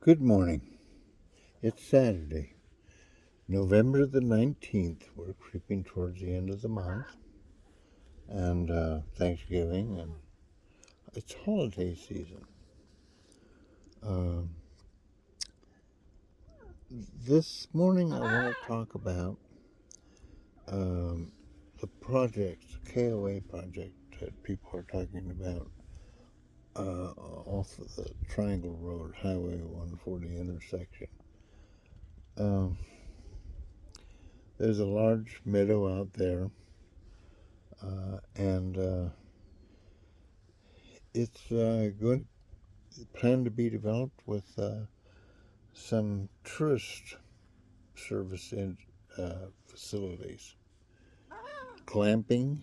Good morning. It's Saturday, November the 19th. We're creeping towards the end of the month and Thanksgiving, and it's holiday season. Um, this morning, I want to talk about um, the project, KOA project that people are talking about off of the Triangle Road, Highway 140 intersection. Um, there's a large meadow out there, and it's going planned to be developed with some tourist service facilities, glamping,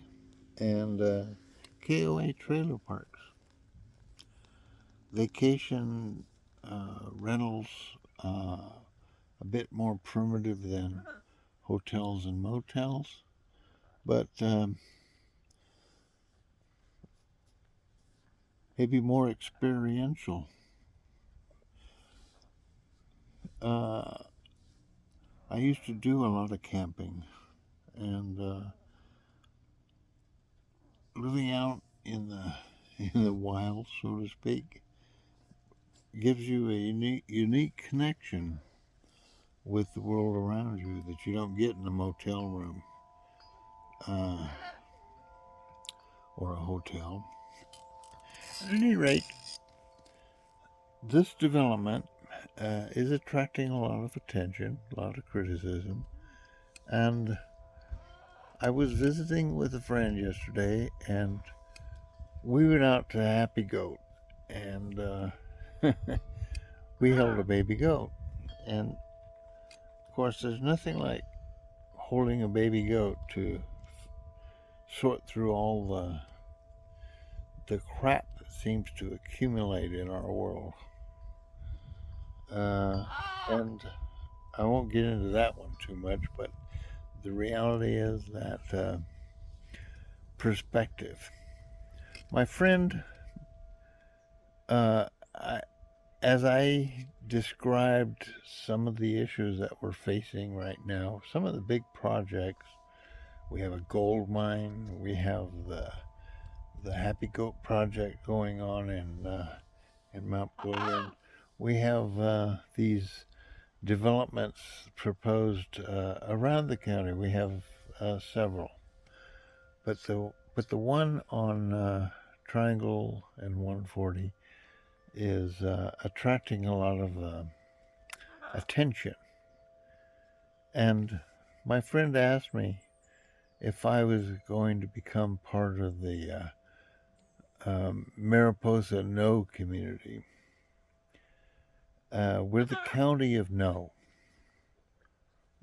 and KOA trailer parks, vacation rentals, a bit more primitive than hotels and motels, but maybe more experiential. Uh, I used to do a lot of camping, and living out in the in the wild, so to speak, gives you a unique connection with the world around you that you don't get in a motel room uh, or a hotel. At any rate, this development is attracting a lot of attention, a lot of criticism, and I was visiting with a friend yesterday, and we went out to Happy Goat, and we held a baby goat, and of course, there's nothing like holding a baby goat to sort through all the crap that seems to accumulate in our world. And I won't get into that one too much, but the reality is that perspective. My friend, uh, I, as I described some of the issues that we're facing right now, some of the big projects, we have a gold mine, we have the Happy Goat project going on in Mount William. We have these developments proposed around the county. We have several, but the one on Triangle and 140 is attracting a lot of attention. And my friend asked me if I was going to become part of the Mariposa No community. We're the county of no.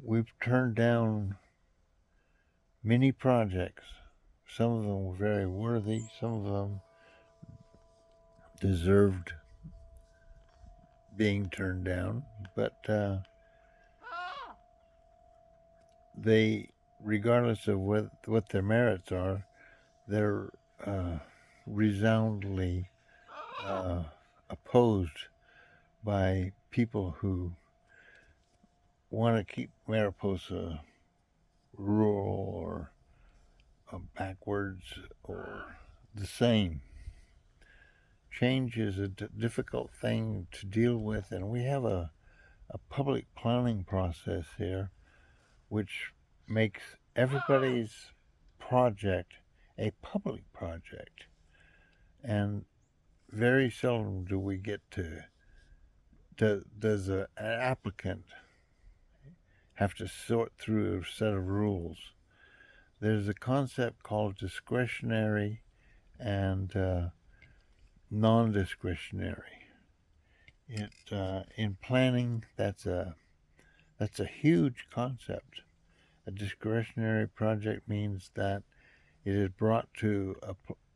We've turned down many projects. Some of them were very worthy, some of them deserved being turned down, but they, regardless of what their merits are, they're resoundingly opposed by people who want to keep Mariposa rural or backwards or the same. Change is a difficult thing to deal with, and we have a public planning process here which makes everybody's project a public project. And very seldom do we get does an applicant have to sort through a set of rules. There's a concept called discretionary and non-discretionary. In planning, that's a huge concept. A discretionary project means that it is brought to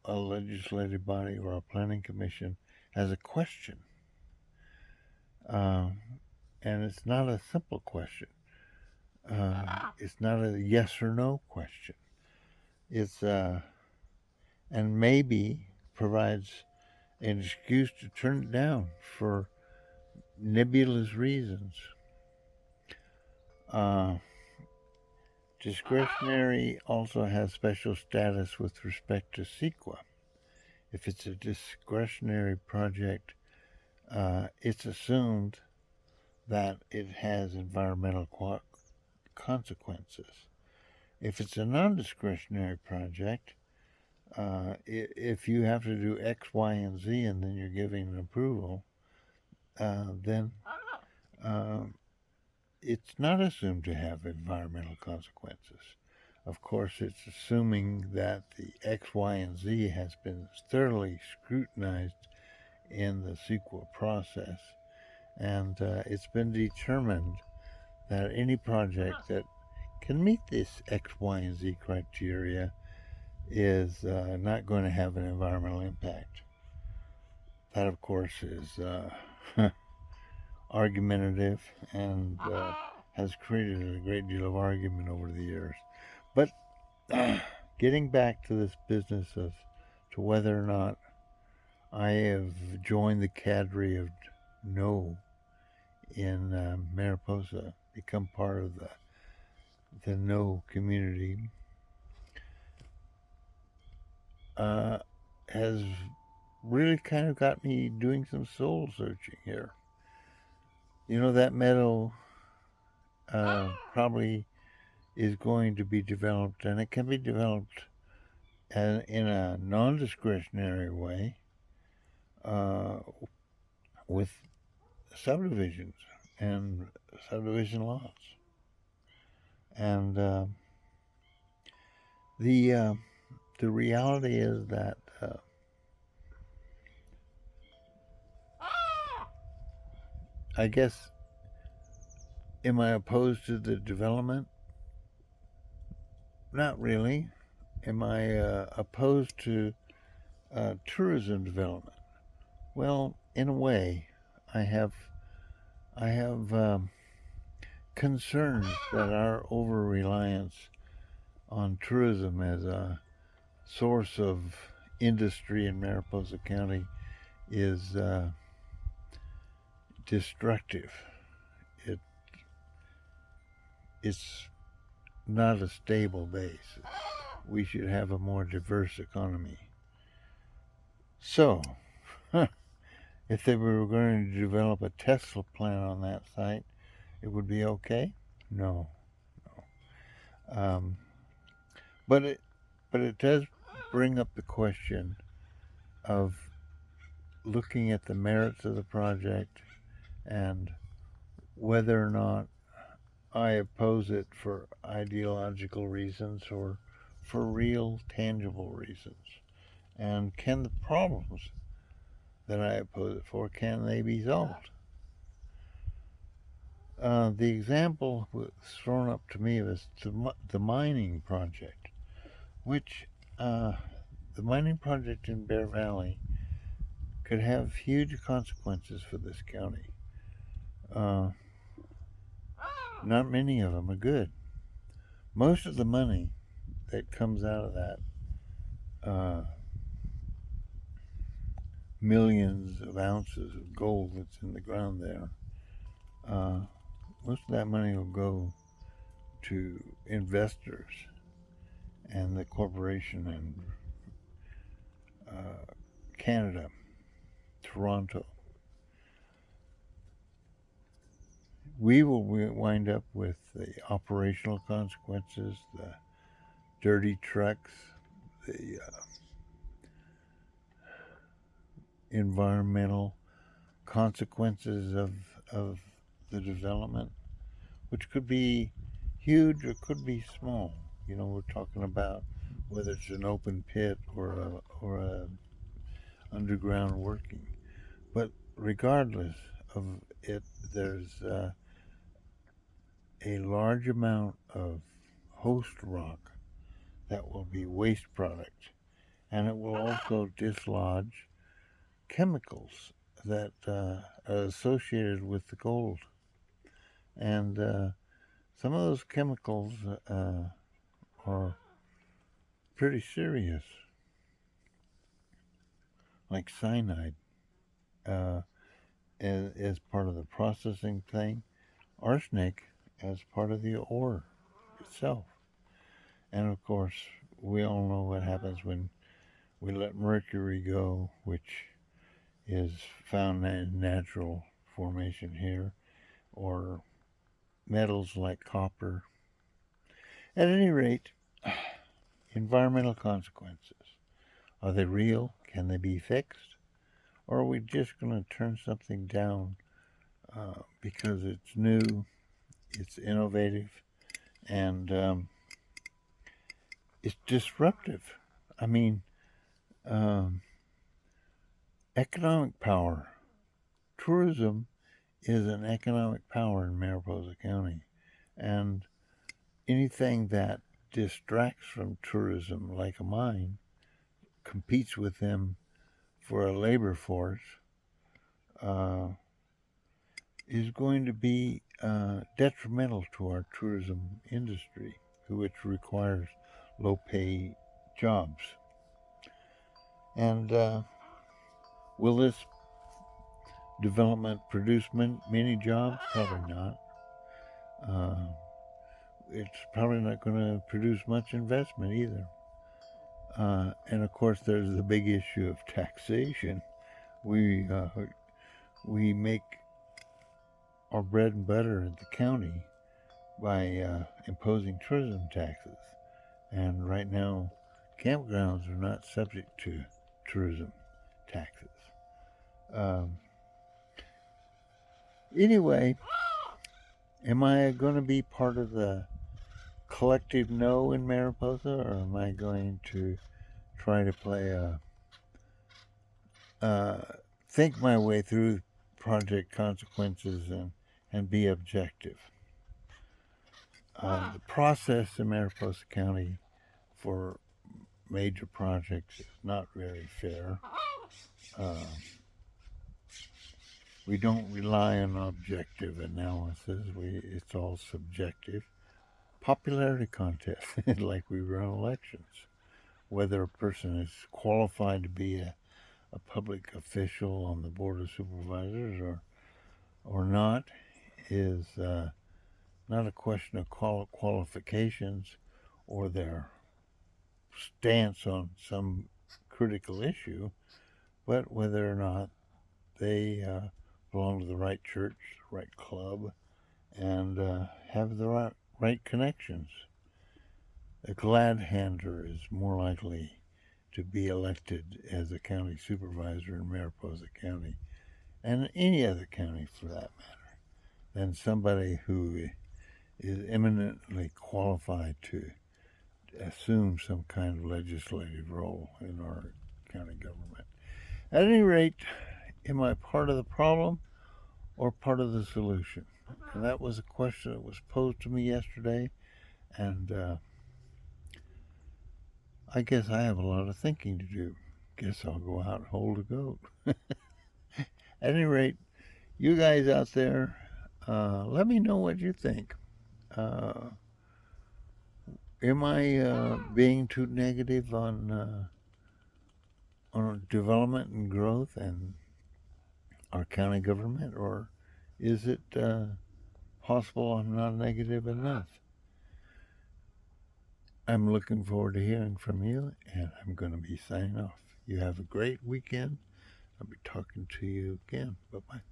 a legislative body or a planning commission as a question, and it's not a simple question. It's not a yes or no question. It's and maybe provides an excuse to turn it down for nebulous reasons. Discretionary also has special status with respect to CEQA. If it's a discretionary project, it's assumed that it has environmental consequences. If it's a non-discretionary project, if you have to do X, Y, and Z and then you're giving an approval, then it's not assumed to have environmental consequences. Of course, it's assuming that the X, Y, and Z has been thoroughly scrutinized in the CEQA process, and it's been determined that any project that can meet this X, Y, and Z criteria is not going to have an environmental impact. That, of course, is argumentative and has created a great deal of argument over the years. But getting back to this business of to whether or not I have joined the cadre of no in Mariposa, become part of the no community, has really kind of got me doing some soul searching here. You know, that meadow probably is going to be developed, and it can be developed in a non-discretionary way with subdivisions and subdivision lots. And the reality is that I guess, am I opposed to the development? Not really. Am I opposed to tourism development? Well, in a way, I have concerns that our over-reliance on tourism as a source of industry in Mariposa County is destructive. It's not a stable base. We should have a more diverse economy. So, if they were going to develop a Tesla plant on that site, it would be okay? No. But it does bring up the question of looking at the merits of the project and whether or not I oppose it for ideological reasons or for real, tangible reasons. And can the problems that I oppose it for, can they be solved? The example was thrown up to me was the mining project, which the mining project in Bear Valley could have huge consequences for this county. Not many of them are good. Most of the money that comes out of that millions of ounces of gold that's in the ground there, most of that money will go to investors and the corporation in Canada, Toronto. We will wind up with the operational consequences, the dirty trucks, the environmental consequences of the development, which could be huge or could be small. You know, we're talking about whether it's an open pit or a underground working. But regardless of it, there's a large amount of host rock that will be waste product, and it will also dislodge chemicals that are associated with the gold. And some of those chemicals are pretty serious, like cyanide. as part of the processing thing, arsenic as part of the ore itself. And of course, we all know what happens when we let mercury go, which is found in natural formation here, or metals like copper. At any rate, environmental consequences. Are they real? Can they be fixed? Or are we just going to turn something down because it's new, it's innovative, and it's disruptive? I mean, um, economic power. Tourism is an economic power in Mariposa County, and anything that distracts from tourism, like a mine, competes with them for a labor force, uh, is going to be detrimental to our tourism industry, which requires low pay jobs. And will this development produce many jobs? Probably not. It's probably not going to produce much investment either. And of course, there's the big issue of taxation. We make our bread and butter in the county by imposing tourism taxes. And right now, campgrounds are not subject to tourism taxes. Anyway, am I going to be part of the collective no in Mariposa, or am I going to try to play think my way through project consequences and be objective? The process in Mariposa County for major projects is not very fair. We don't rely on objective analysis. It's all subjective. Popularity contest, like we run elections. Whether a person is qualified to be a public official on the Board of Supervisors or not is not a question of qualifications or their stance on some critical issue, but whether or not they belong to the right church, the right club, and have the right connections. A glad hander is more likely to be elected as a county supervisor in Mariposa County, and any other county for that matter, than somebody who is eminently qualified to assume some kind of legislative role in our county government. At any rate, am I part of the problem or part of the solution? And that was a question that was posed to me yesterday, and I guess I have a lot of thinking to do. Guess I'll go out and hold a goat. At any rate, you guys out there, let me know what you think. Am I being too negative on development and growth and our county government, or is it possible I'm not negative enough? I'm looking forward to hearing from you, and I'm going to be signing off. You have a great weekend. I'll be talking to you again. Bye-bye.